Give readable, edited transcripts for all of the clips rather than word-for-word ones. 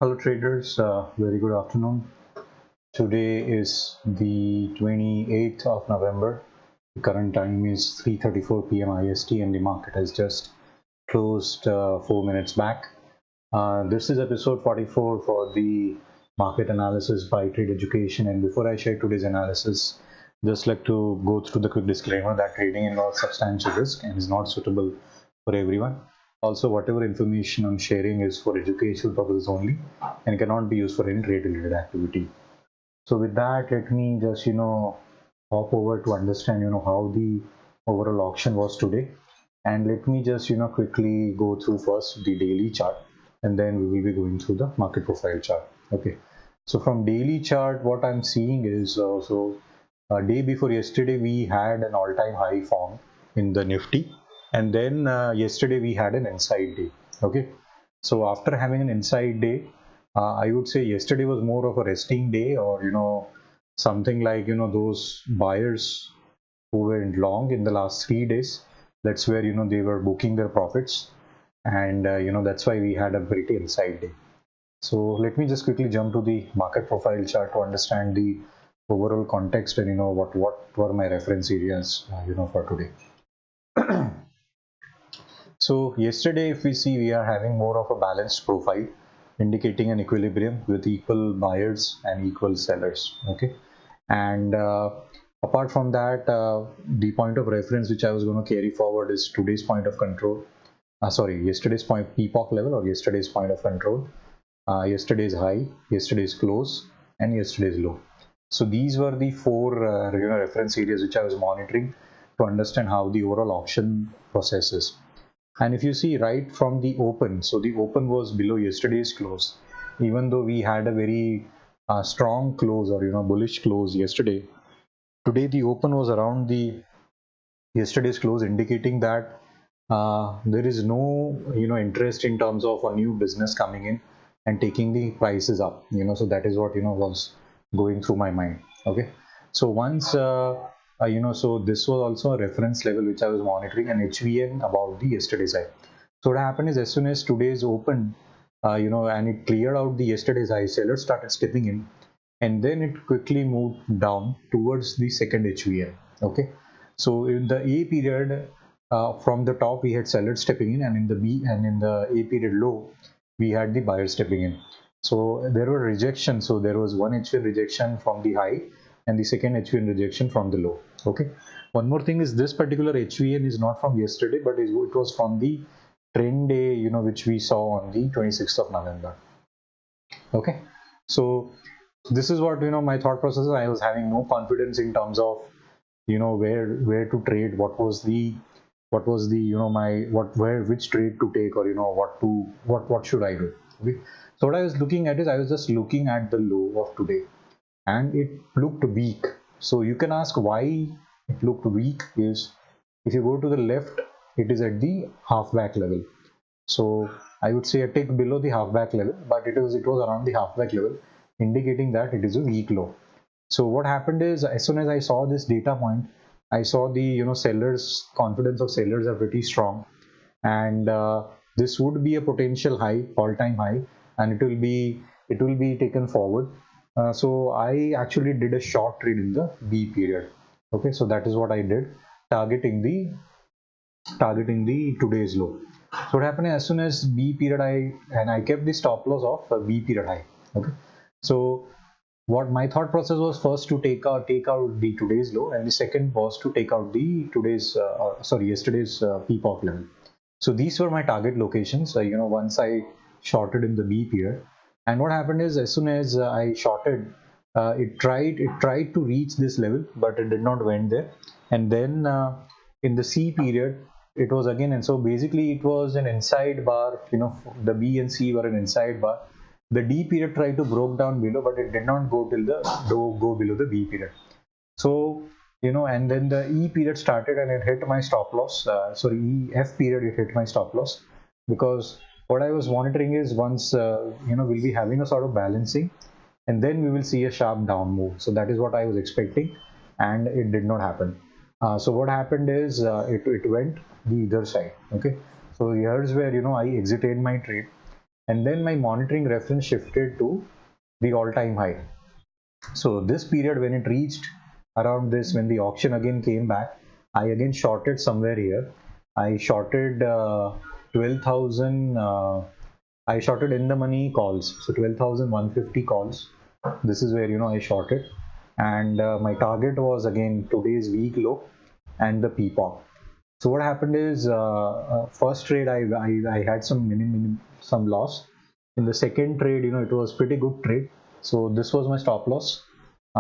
Hello traders, very good afternoon. Today is the 28th of November. The current time is 3:34 p.m. IST and the market has just closed 4 minutes back. This is episode 44 for the market analysis by Tradeducation, and before I share today's analysis, just like to go through the quick disclaimer that trading involves substantial risk and is not suitable for everyone. Also, whatever information I'm sharing is for educational purposes only and cannot be used for any trade related activity. So with that, let me just hop over to understand how the overall auction was today, and let me just quickly go through first the daily chart, and then we will be going through the market profile chart. Okay, so from daily chart, what I'm seeing is day before yesterday we had an all-time high form in the Nifty, and then yesterday we had an inside day. Okay, so after having an inside day, I would say yesterday was more of a resting day, or something like those buyers who went long in the last 3 days. That's where they were booking their profits, and that's why we had a pretty inside day. So let me just quickly jump to the market profile chart to understand the overall context, and what were my reference areas for today. So yesterday, if we see, we are having more of a balanced profile, indicating an equilibrium with equal buyers and equal sellers. Okay, and apart from that, the point of reference which I was going to carry forward is today's point of control. Yesterday's point PPOC level, or yesterday's point of control, yesterday's high, yesterday's close, and yesterday's low. So these were the four reference areas which I was monitoring to understand how the overall auction process is. And if you see right from the open, so the open was below yesterday's close, even though we had a very strong close, or bullish close yesterday. Today the open was around the yesterday's close, indicating that there is no interest in terms of a new business coming in and taking the prices up. So that is what was going through my mind. Okay, so once so this was also a reference level which I was monitoring, an HVN about the yesterday's high. So what happened is, as soon as today's open, and it cleared out the yesterday's high, sellers started stepping in, and then it quickly moved down towards the second HVN. Okay, so in the A period, from the top we had sellers stepping in, and in the B and in the A period low we had the buyers stepping in. So there were rejections. So there was one HVN rejection from the high and the second HVN rejection from the low. Okay, one more thing is, this particular HVN is not from yesterday, but it was from the trend day, which we saw on the 26th of November. Okay, so this is what my thought process is. I was having no confidence in terms of where to trade, what was the my which trade to take, or what should I do. Okay, so what I was looking at is, I was just looking at the low of today, and it looked weak. So you can ask why it looked weak. Is, if you go to the left, it is at the halfback level. So I would say a tick below the halfback level, but it was around the halfback level, indicating that it is a weak low. So what happened is, as soon as I saw this data point, I saw the sellers, confidence of sellers are pretty strong, and this would be a potential high, all-time high, and it will be taken forward. So I actually did a short trade in the B period. Okay, so that is what I did, targeting the today's low. So what happened, as soon as B period, I kept the stop loss of B period high. Okay, so what my thought process was, first to take out the today's low, and the second was to take out the yesterday's PPOC level. So these were my target locations. Once I shorted in the B period, and what happened is, as soon as I shorted, it tried to reach this level, but it did not went there. And then in the C period, it was again, and so basically it was an inside bar. The B and C were an inside bar. The D period tried to broke down below, but it did not go till the go below the B period. So and then the E period started, and it hit my stop loss. F period, it hit my stop loss, because what I was monitoring is, once we'll be having a sort of balancing, and then we will see a sharp down move. So that is what I was expecting, and it did not happen. So what happened is, it went the other side. Okay, so here's where I exited my trade. and then my monitoring reference shifted to the all-time high. So this period, when it reached around this, when the auction again came back, I again shorted somewhere here. I shorted 12,000. I shorted in the money calls, so 12,150 calls. This is where I shorted, and my target was again today's week low and the PPOC. So what happened is, first trade I had some loss. In the second trade, it was pretty good trade. So this was my stop loss.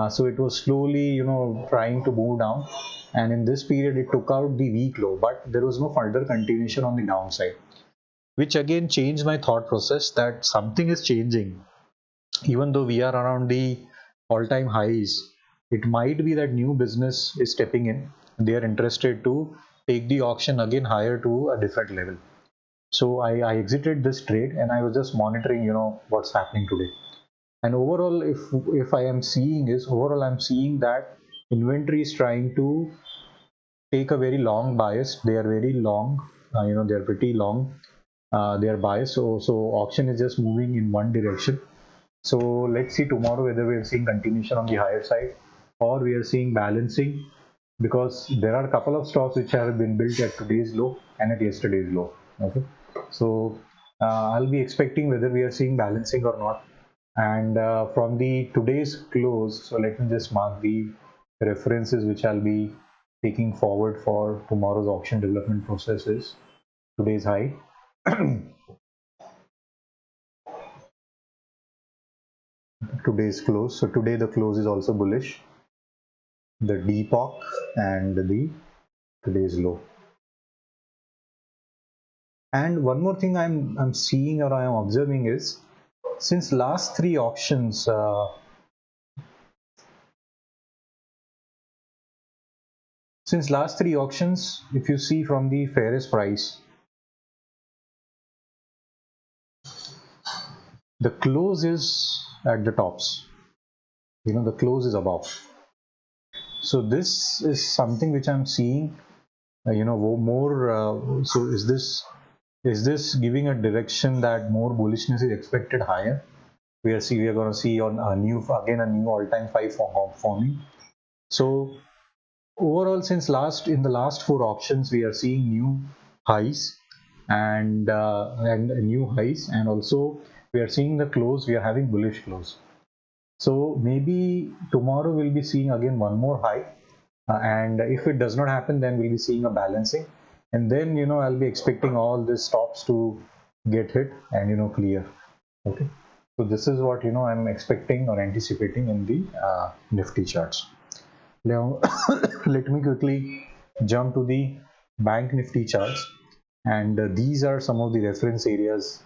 So it was slowly, trying to move down. And in this period, it took out the week low, but there was no further continuation on the downside, which again changed my thought process that something is changing. Even though we are around the all-time highs, it might be that new business is stepping in. They are interested to take the auction again higher to a different level. So I exited this trade and I was just monitoring, what's happening today. And overall, if I am seeing is overall, I'm seeing that inventory is trying to take a very long bias. They are very long, they are pretty long. They are biased. So auction is just moving in one direction. So let's see tomorrow whether we are seeing continuation on the higher side or we are seeing balancing, because there are a couple of stocks which have been built at today's low and at yesterday's low. Okay, so I'll be expecting whether we are seeing balancing or not. And from the today's close, so let me just mark the references which I'll be taking forward for tomorrow's auction development processes. Today's high. Today's close. So today the close is also bullish. The DPOC and the today's low. And one more thing I'm seeing or I am observing is, since last three auctions, if you see from the fairest price, the close is at the tops. The close is above. So this is something which I'm seeing. More. So is this giving a direction that more bullishness is expected higher? We are going to see on a new all-time high forming. So overall, in the last four auctions, we are seeing new highs and new highs, and also we are seeing the close. We are having bullish close. So maybe tomorrow we'll be seeing again one more high, and if it does not happen, then we'll be seeing a balancing, and then I'll be expecting all these stops to get hit and clear. Okay, so this is what I'm expecting or anticipating in the Nifty charts. Now let me quickly jump to the Banknifty charts, and these are some of the reference areas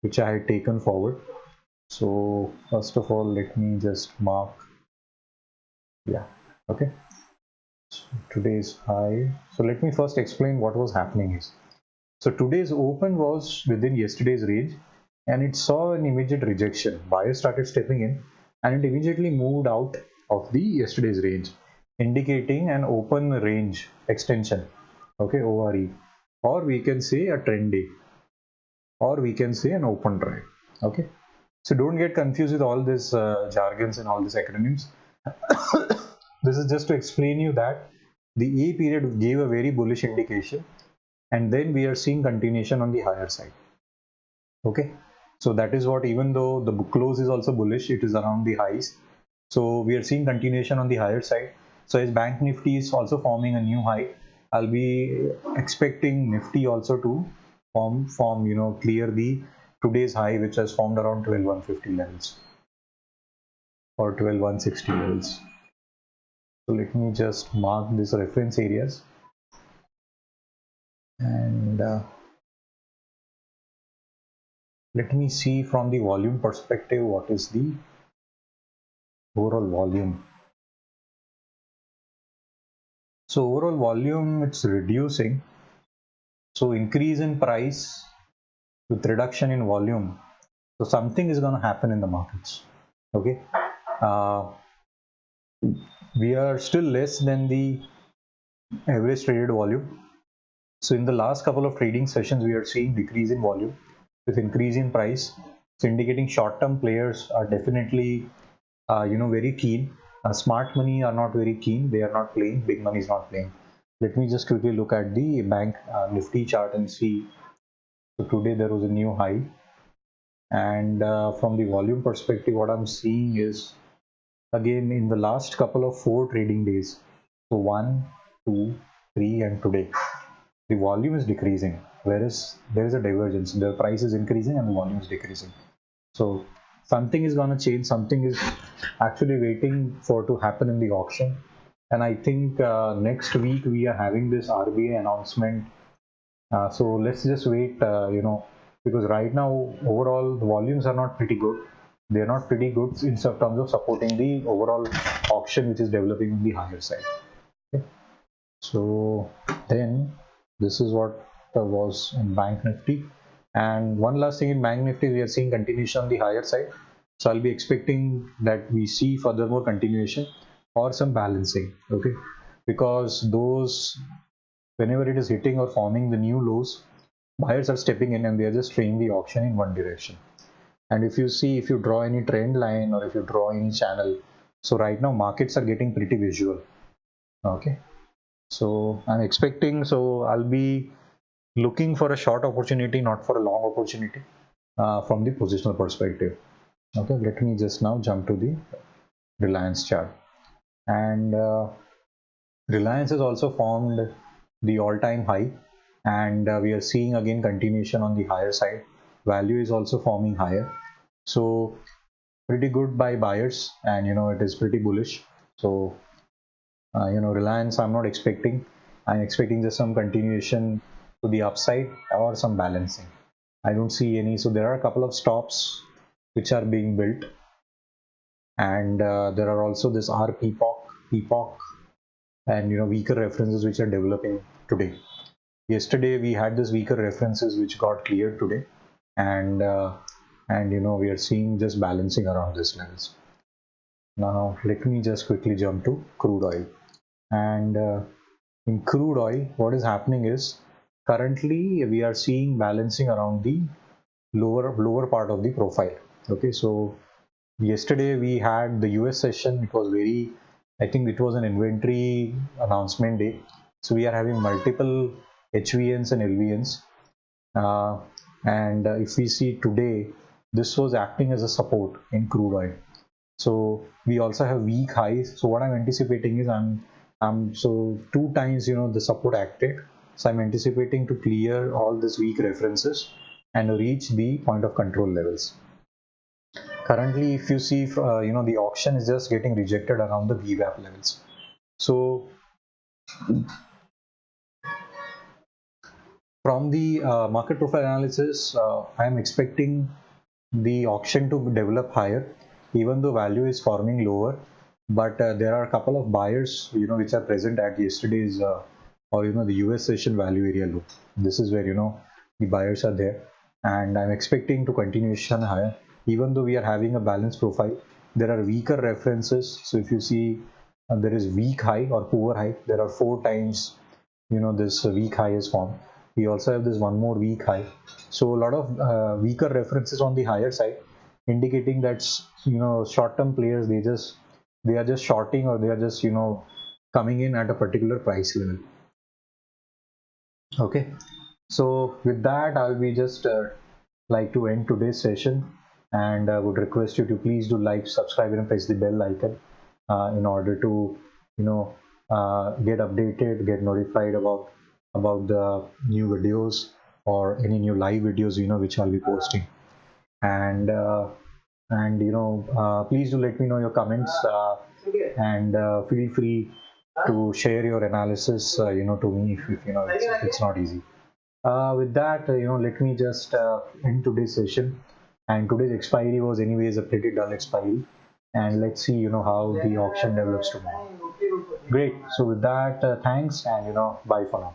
which I had taken forward. So first of all, let me just mark. Yeah, okay. So today's high. So let me first explain what was happening is. So today's open was within yesterday's range, and it saw an immediate rejection. Buyers started stepping in, and it immediately moved out of the yesterday's range, indicating an open range extension. Okay, ORE, or we can say a trend day, or we can say an open drive. Okay, so don't get confused with all this jargons and all these acronyms. This is just to explain you that the A period gave a very bullish indication, and then we are seeing continuation on the higher side. Okay, so that is what, even though the book close is also bullish, it is around the highs, so we are seeing continuation on the higher side. So as Bank Nifty is also forming a new high, I'll be expecting Nifty also to form clear the today's high, which has formed around 12,150 levels or 12,160 levels. So let me just mark these reference areas, and let me see from the volume perspective what is the overall volume. So overall volume, it's reducing. So increase in price with reduction in volume. So something is going to happen in the markets. Okay. We are still less than the average traded volume. So in the last couple of trading sessions, we are seeing decrease in volume. with increase in price. So indicating short-term players are definitely very keen. Smart money are not very keen. They are not playing. Big money is not playing. Let me just quickly look at the bank Nifty chart and see. So today there was a new high, and from the volume perspective, what I'm seeing is again in the last couple of 4 trading days. So 1, 2, 3, and today the volume is decreasing, whereas there is a divergence. The price is increasing and the volume is decreasing. So something is going to change. Something is actually waiting for to happen in the auction. And I think next week we are having this RBI announcement. So let's just wait, because right now overall the volumes are not pretty good. They are not pretty good in terms of supporting the overall auction, which is developing on the higher side. Okay. So then this is what was in Bank Nifty. And one last thing in Bank Nifty, we are seeing continuation on the higher side. So I'll be expecting that we see furthermore continuation or some balancing. Okay, because those, whenever it is hitting or forming the new lows, buyers are stepping in and they are just trading the auction in one direction. And if you see, if you draw any trend line or if you draw any channel, so right now markets are getting pretty visual. Okay, so I'm expecting, so I'll be looking for a short opportunity, not for a long opportunity from the positional perspective. Okay, let me just now jump to the Reliance chart. And Reliance has also formed the all-time high, and we are seeing again continuation on the higher side. Value is also forming higher. So pretty good by buyers, and it is pretty bullish. So Reliance I'm not expecting. I'm expecting just some continuation to the upside or some balancing. I don't see any. So there are a couple of stops which are being built, and there are also this PPOC, and weaker references which are developing today. Yesterday we had this weaker references which got cleared today, and we are seeing just balancing around these levels. Now let me just quickly jump to crude oil. And in crude oil, what is happening is currently we are seeing balancing around the lower part of the profile. Okay, so yesterday we had the US session. It was very, I think it was an inventory announcement day. So we are having multiple HVNs and LVNs. And if we see today, this was acting as a support in crude oil. So we also have weak highs. So what I'm anticipating is so 2 times the support acted. So I'm anticipating to clear all these weak references and reach the point of control levels. Currently, if you see, the auction is just getting rejected around the VWAP levels. So from the market profile analysis, I am expecting the auction to develop higher, even though value is forming lower. But there are a couple of buyers, which are present at yesterday's or the US session value area low. This is where the buyers are there, and I'm expecting to continuation higher. Even though we are having a balanced profile, there are weaker references. So if you see, there is weak high or poor high. There are 4 times this weak high is formed. We also have this one more weak high. So a lot of weaker references on the higher side, indicating that short-term players, they are just shorting, or they are just coming in at a particular price level. Okay, so with that I'll be just like to end today's session, and I would request you to please do like, subscribe, and press the bell icon in order to get updated, get notified about the new videos or any new live videos which I'll be posting. And please do let me know your comments, and feel free to share your analysis to me if it's not easy. With that, let me just end today's session. And today's expiry was anyways a pretty dull expiry, and let's see how the auction develops tomorrow. Great. So with that, thanks, and bye for now.